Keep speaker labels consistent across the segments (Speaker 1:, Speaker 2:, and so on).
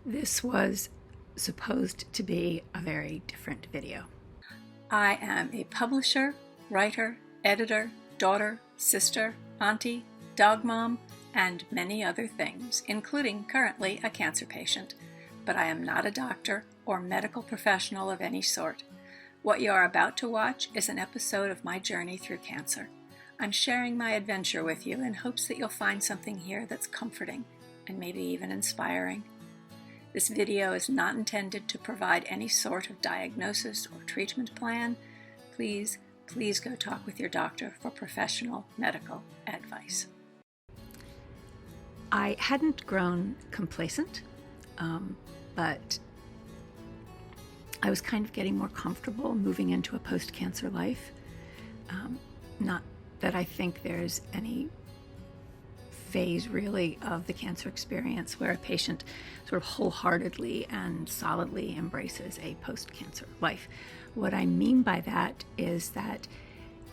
Speaker 1: This was supposed to be a very different video. I am a publisher, writer, editor, daughter, sister, auntie, dog mom, and many other things, including currently a cancer patient. But I am not a doctor or medical professional of any sort. What you are about to watch is an episode of my journey through cancer. I'm sharing my adventure with you in hopes that you'll find something here that's comforting and maybe even inspiring. This video is not intended to provide any sort of diagnosis or treatment plan. Please go talk with your doctor for professional medical advice. I hadn't grown complacent, but I was kind of getting more comfortable moving into a post-cancer life. Not that I think there's any phase really of the cancer experience where a patient sort of wholeheartedly and solidly embraces a post-cancer life. What I mean by that is that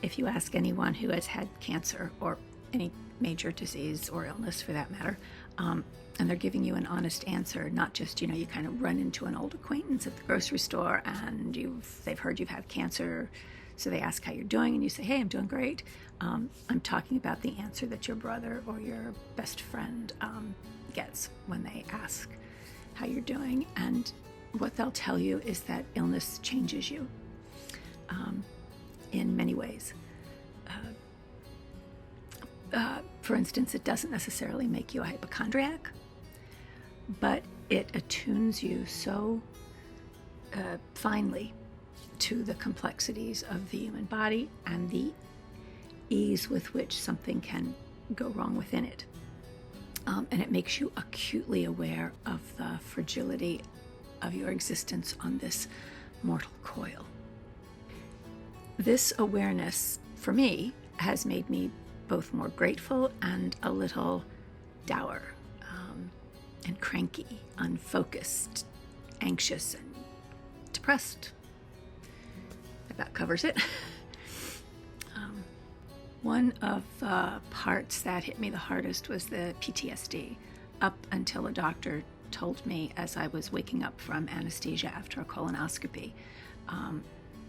Speaker 1: if you ask anyone who has had cancer or any major disease or illness for that matter, and they're giving you an honest answer, not just, you kind of run into an old acquaintance at the grocery store and they've heard you've had cancer, so they ask how you're doing and you say, hey, I'm doing great. I'm talking about the answer that your brother or your best friend gets when they ask how you're doing. And what they'll tell you is that illness changes you in many ways. For instance, it doesn't necessarily make you a hypochondriac, but it attunes you so finely to the complexities of the human body and the ease with which something can go wrong within it. And it makes you acutely aware of the fragility of your existence on this mortal coil. This awareness, for me, has made me both more grateful and a little dour, and cranky, unfocused, anxious, and depressed. That covers it. One of the parts that hit me the hardest was the PTSD. Up until a doctor told me as I was waking up from anesthesia after a colonoscopy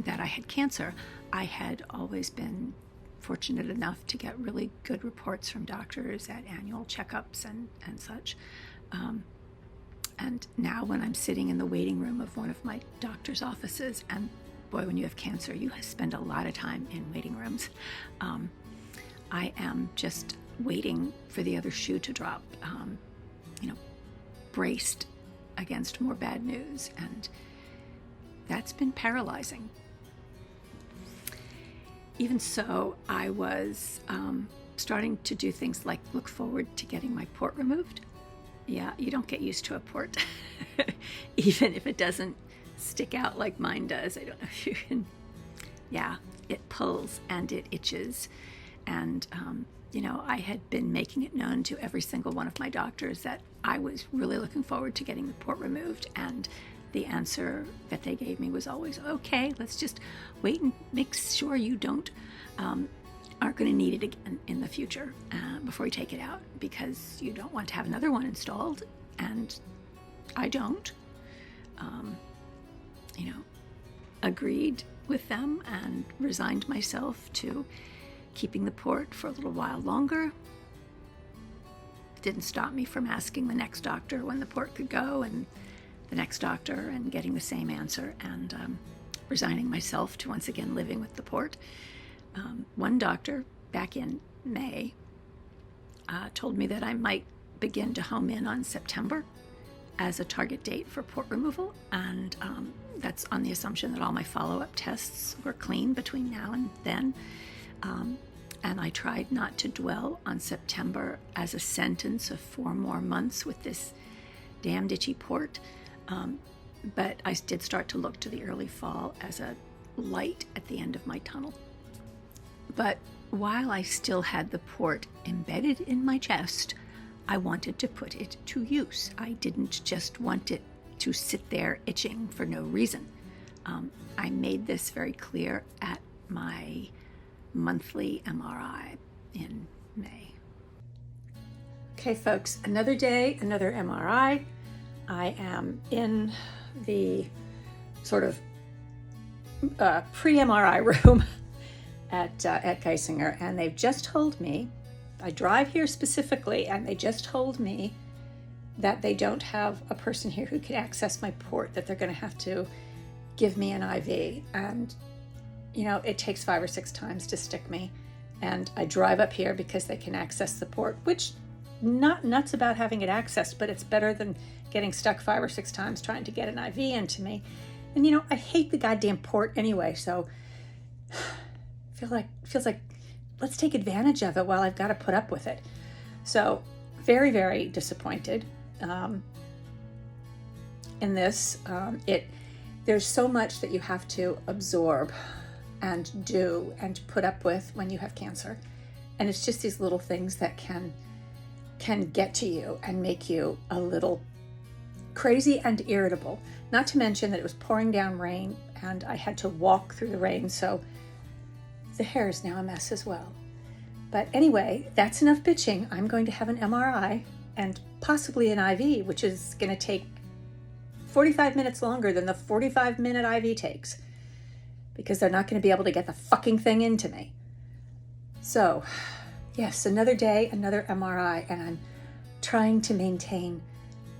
Speaker 1: that I had cancer, I had always been fortunate enough to get really good reports from doctors at annual checkups and such. And now when I'm sitting in the waiting room of one of my doctor's offices, and boy, when you have cancer, you spend a lot of time in waiting rooms. I am just waiting for the other shoe to drop, braced against more bad news. And that's been paralyzing. Even so, I was starting to do things like look forward to getting my port removed. Yeah, you don't get used to a port, even if it doesn't stick out like mine does. I don't know if you can. Yeah, it pulls and it itches. And, I had been making it known to every single one of my doctors that I was really looking forward to getting the port removed. And the answer that they gave me was always, okay, let's just wait and make sure you aren't going to need it again in the future before you take it out, because you don't want to have another one installed. And I don't. Agreed with them and resigned myself to keeping the port for a little while longer. It didn't stop me from asking the next doctor when the port could go, and the next doctor, and getting the same answer, and resigning myself to once again living with the port. One doctor back in May told me that I might begin to home in on September as a target date for port removal, and that's on the assumption that all my follow-up tests were clean between now and then. And I tried not to dwell on September as a sentence of 4 more months with this damned itchy port, but I did start to look to the early fall as a light at the end of my tunnel. But while I still had the port embedded in my chest, I wanted to put it to use. I didn't just want it to sit there itching for no reason. I made this very clear at my monthly MRI in May. Okay, folks, another day, another MRI. I am in the sort of pre-MRI room at Geisinger, and they've just told me, I drive here specifically, and they just told me that they don't have a person here who can access my port, that they're going to have to give me an IV. And, you know, it takes 5 or 6 times to stick me. And I drive up here because they can access the port, which not nuts about having it accessed, but it's better than getting stuck 5 or 6 times trying to get an IV into me. And, you know, I hate the goddamn port anyway, so feels like let's take advantage of it while I've got to put up with it. So very, very disappointed in this. There's so much that you have to absorb and do and put up with when you have cancer, and it's just these little things that can get to you and make you a little crazy and irritable. Not to mention that it was pouring down rain and I had to walk through the rain, so the hair is now a mess as well. But anyway, that's enough bitching. I'm going to have an MRI and possibly an IV, which is going to take 45 minutes longer than the 45-minute IV takes, because they're not going to be able to get the fucking thing into me. So, yes, another day, another MRI, and I'm trying to maintain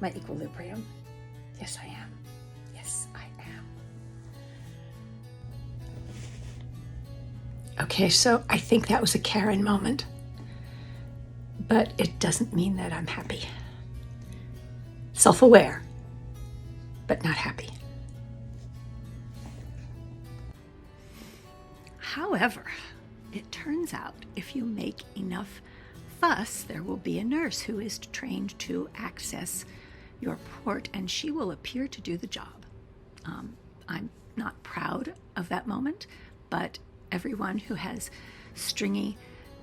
Speaker 1: my equilibrium. Yes, I am. Yes, I am. Okay, so I think that was a Karen moment, but it doesn't mean that I'm happy. Self-aware, but not happy. However, it turns out if you make enough fuss, there will be a nurse who is trained to access your port, and she will appear to do the job. I'm not proud of that moment, but everyone who has stringy,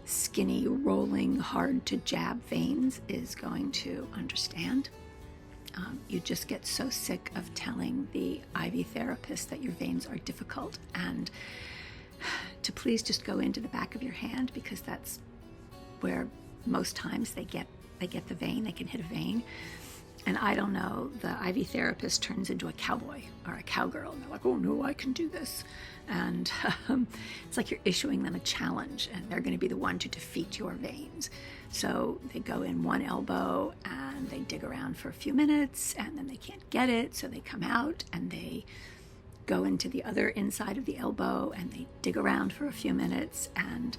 Speaker 1: skinny, rolling, hard to jab veins is going to understand. You just get so sick of telling the IV therapist that your veins are difficult and to please just go into the back of your hand, because that's where most times they get the vein, they can hit a vein. And I don't know, the IV therapist turns into a cowboy or a cowgirl, and they're like, oh no, I can do this. And it's like you're issuing them a challenge, and they're going to be the one to defeat your veins. So they go in one elbow and they dig around for a few minutes, and then they can't get it, so they come out and they go into the other inside of the elbow and they dig around for a few minutes, and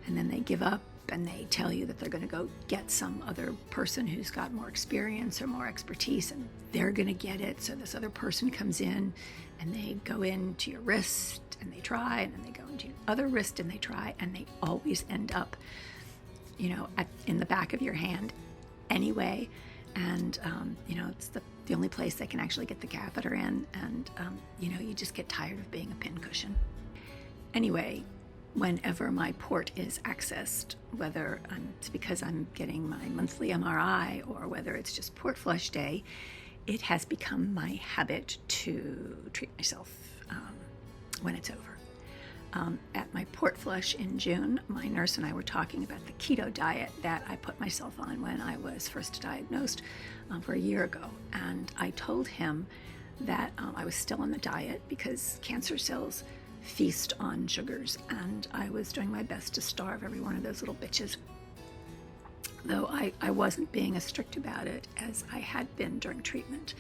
Speaker 1: then they give up and they tell you that they're going to go get some other person who's got more experience or more expertise, and they're going to get it. So this other person comes in and they go into your wrist and they try, and then they go into your other wrist and they try, and they always end up, you know, in the back of your hand anyway. And, you know, it's the only place they can actually get the catheter in, and, you know, you just get tired of being a pincushion. Anyway, whenever my port is accessed, whether it's because I'm getting my monthly MRI or whether it's just port flush day, it has become my habit to treat myself when it's over. At my port flush in June, my nurse and I were talking about the keto diet that I put myself on when I was first diagnosed for a year ago. And I told him that I was still on the diet because cancer cells feast on sugars, and I was doing my best to starve every one of those little bitches. Though I wasn't being as strict about it as I had been during treatment.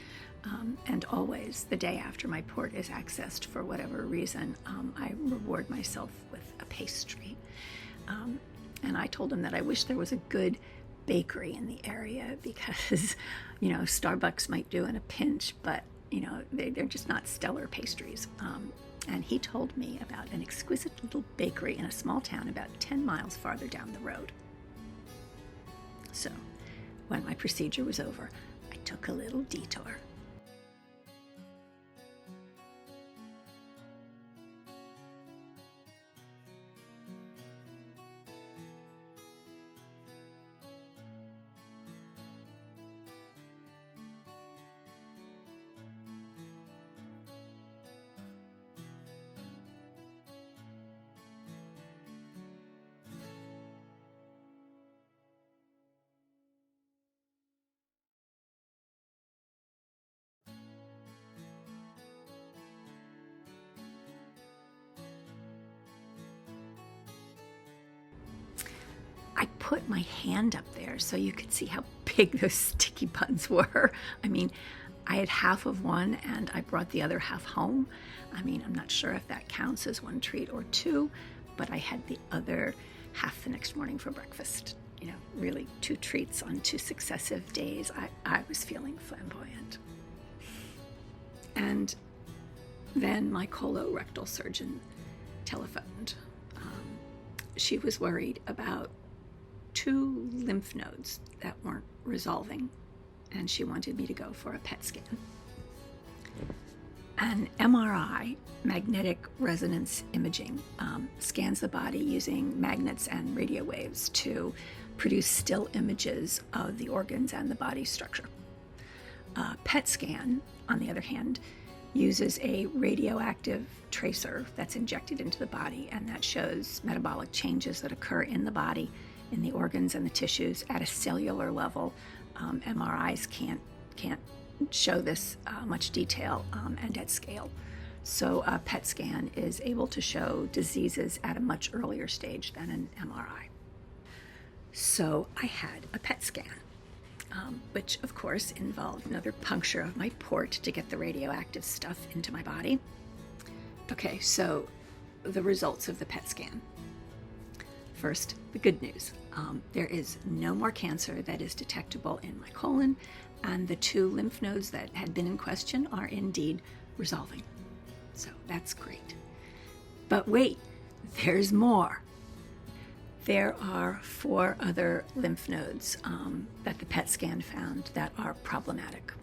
Speaker 1: And always the day after my port is accessed, for whatever reason, I reward myself with a pastry. And I told him that I wish there was a good bakery in the area, because, you know, Starbucks might do in a pinch, but, you know, they're just not stellar pastries. And he told me about an exquisite little bakery in a small town about 10 miles farther down the road. So, when my procedure was over, I took a little detour. put my hand up there so you could see how big those sticky buns were. I mean, I had half of one and I brought the other half home. I mean, I'm not sure if that counts as one treat or two, but I had the other half the next morning for breakfast. You know, really 2 treats on 2 successive days. I was feeling flamboyant. And then my colorectal surgeon telephoned. She was worried about 2 lymph nodes that weren't resolving, and she wanted me to go for a PET scan. An MRI, magnetic resonance imaging, scans the body using magnets and radio waves to produce still images of the organs and the body structure. A PET scan, on the other hand, uses a radioactive tracer that's injected into the body, and that shows metabolic changes that occur in the body, in the organs and the tissues at a cellular level. MRIs can't show this much detail and at scale. So a PET scan is able to show diseases at a much earlier stage than an MRI. So I had a PET scan. Which of course involved another puncture of my port to get the radioactive stuff into my body. Okay, so the results of the PET scan. First, the good news. There is no more cancer that is detectable in my colon, and the 2 lymph nodes that had been in question are indeed resolving. So that's great. But wait, there's more. There are 4 other lymph nodes that the PET scan found that are problematic.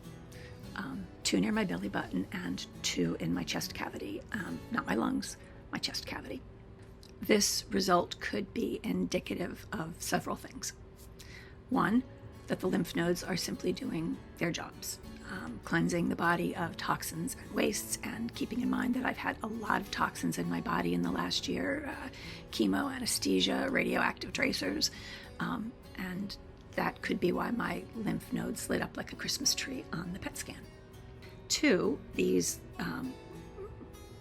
Speaker 1: 2 near my belly button and 2 in my chest cavity. Not my lungs, my chest cavity. This result could be indicative of several things. 1, that the lymph nodes are simply doing their jobs, cleansing the body of toxins and wastes, and keeping in mind that I've had a lot of toxins in my body in the last year, chemo, anesthesia, radioactive tracers, and that could be why my lymph nodes lit up like a Christmas tree on the PET scan. 2, these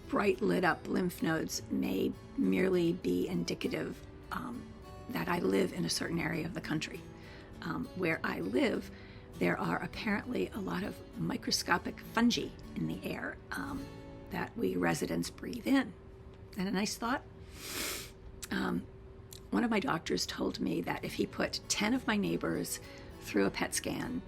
Speaker 1: bright lit up lymph nodes may merely be indicative that I live in a certain area of the country. Where I live, there are apparently a lot of microscopic fungi in the air that we residents breathe in. And a nice thought? One of my doctors told me that if he put 10 of my neighbors through a PET scan,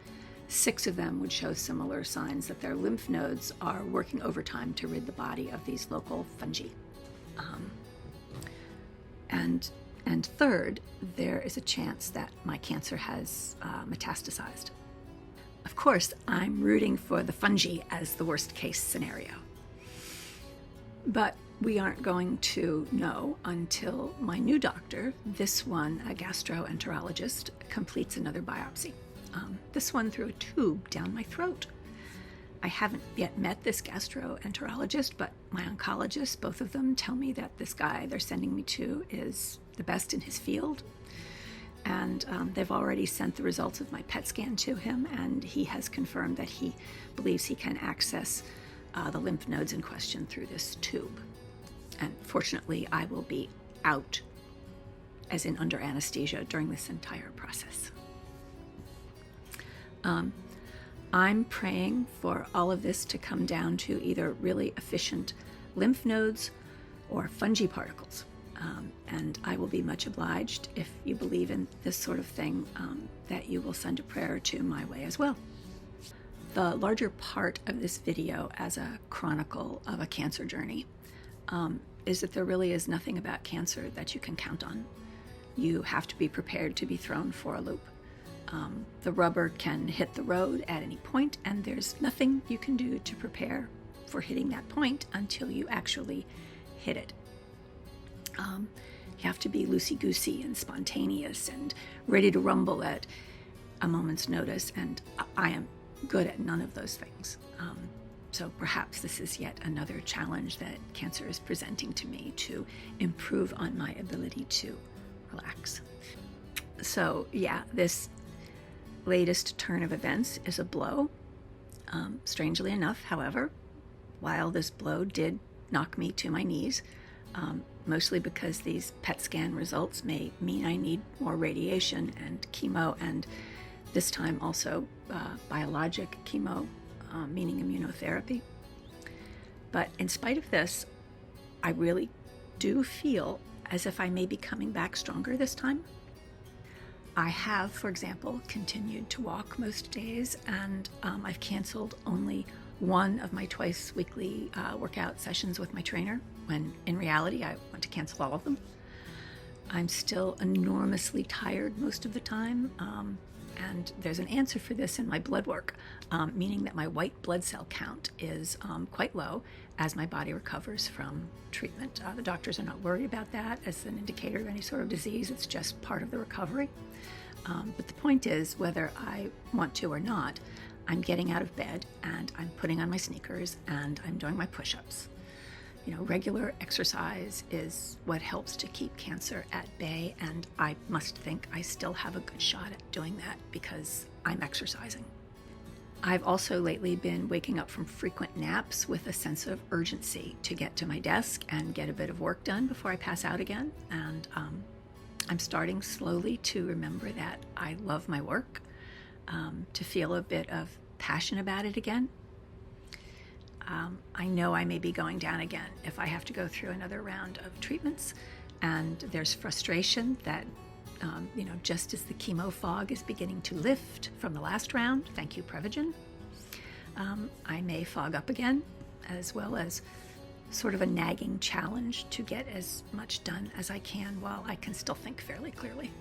Speaker 1: 6 of them would show similar signs that their lymph nodes are working overtime to rid the body of these local fungi. And third, there is a chance that my cancer has metastasized. Of course, I'm rooting for the fungi as the worst case scenario. But we aren't going to know until my new doctor, this one, a gastroenterologist, completes another biopsy. This one through a tube down my throat. I haven't yet met this gastroenterologist, but my oncologist, both of them, tell me that this guy they're sending me to is the best in his field. And they've already sent the results of my PET scan to him, and he has confirmed that he believes he can access the lymph nodes in question through this tube. And fortunately, I will be out, as in under anesthesia, during this entire process. I'm praying for all of this to come down to either really efficient lymph nodes or fungi particles. And I will be much obliged if you believe in this sort of thing, that you will send a prayer to my way as well. The larger part of this video as a chronicle of a cancer journey is that there really is nothing about cancer that you can count on. You have to be prepared to be thrown for a loop. The rubber can hit the road at any point, and there's nothing you can do to prepare for hitting that point until you actually hit it. You have to be loosey-goosey and spontaneous and ready to rumble at a moment's notice, and I am good at none of those things. So perhaps this is yet another challenge that cancer is presenting to me to improve on my ability to relax. So yeah, this latest turn of events is a blow. Strangely enough, however, while this blow did knock me to my knees, mostly because these PET scan results may mean I need more radiation and chemo, and this time also biologic chemo, meaning immunotherapy. But in spite of this, I really do feel as if I may be coming back stronger this time. I have, for example, continued to walk most days, and I've canceled only one of my twice weekly workout sessions with my trainer, when in reality I want to cancel all of them. I'm still enormously tired most of the time, and there's an answer for this in my blood work, meaning that my white blood cell count is quite low as my body recovers from treatment. The doctors are not worried about that as an indicator of any sort of disease. It's just part of the recovery. But the point is, whether I want to or not, I'm getting out of bed and I'm putting on my sneakers and I'm doing my push-ups. You know, regular exercise is what helps to keep cancer at bay, and I must think I still have a good shot at doing that because I'm exercising. I've also lately been waking up from frequent naps with a sense of urgency to get to my desk and get a bit of work done before I pass out again. And I'm starting slowly to remember that I love my work, to feel a bit of passion about it again. I know I may be going down again if I have to go through another round of treatments, and there's frustration that, just as the chemo fog is beginning to lift from the last round, thank you Prevagen, I may fog up again, as well as sort of a nagging challenge to get as much done as I can while I can still think fairly clearly.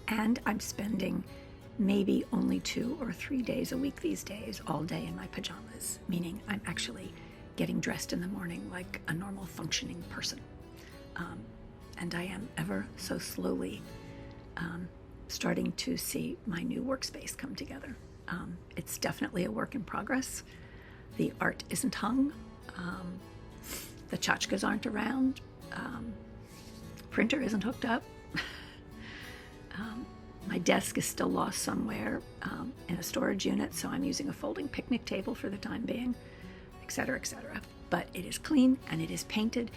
Speaker 1: And I'm spending maybe only 2 or 3 days a week these days, all day in my pajamas, meaning I'm actually getting dressed in the morning like a normal functioning person. And I am ever so slowly starting to see my new workspace come together. It's definitely a work in progress. The art isn't hung. The tchotchkes aren't around. Printer isn't hooked up. My desk is still lost somewhere in a storage unit, so I'm using a folding picnic table for the time being, etc., etc. But it is clean and it is painted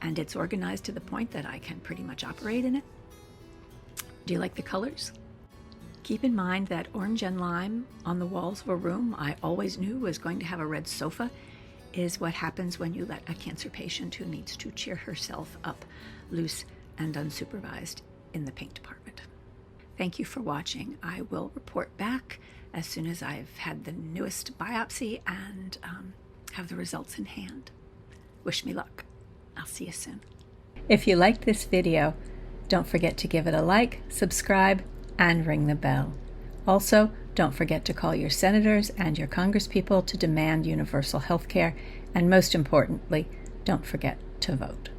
Speaker 1: and it's organized to the point that I can pretty much operate in it. Do you like the colors? Keep in mind that orange and lime on the walls of a room I always knew was going to have a red sofa is what happens when you let a cancer patient who needs to cheer herself up loose and unsupervised in the paint department. Thank you for watching. I will report back as soon as I've had the newest biopsy and have the results in hand. Wish me luck. I'll see you soon. If you liked this video, don't forget to give it a like, subscribe, and ring the bell. Also, don't forget to call your senators and your congresspeople to demand universal health care, and most importantly, don't forget to vote.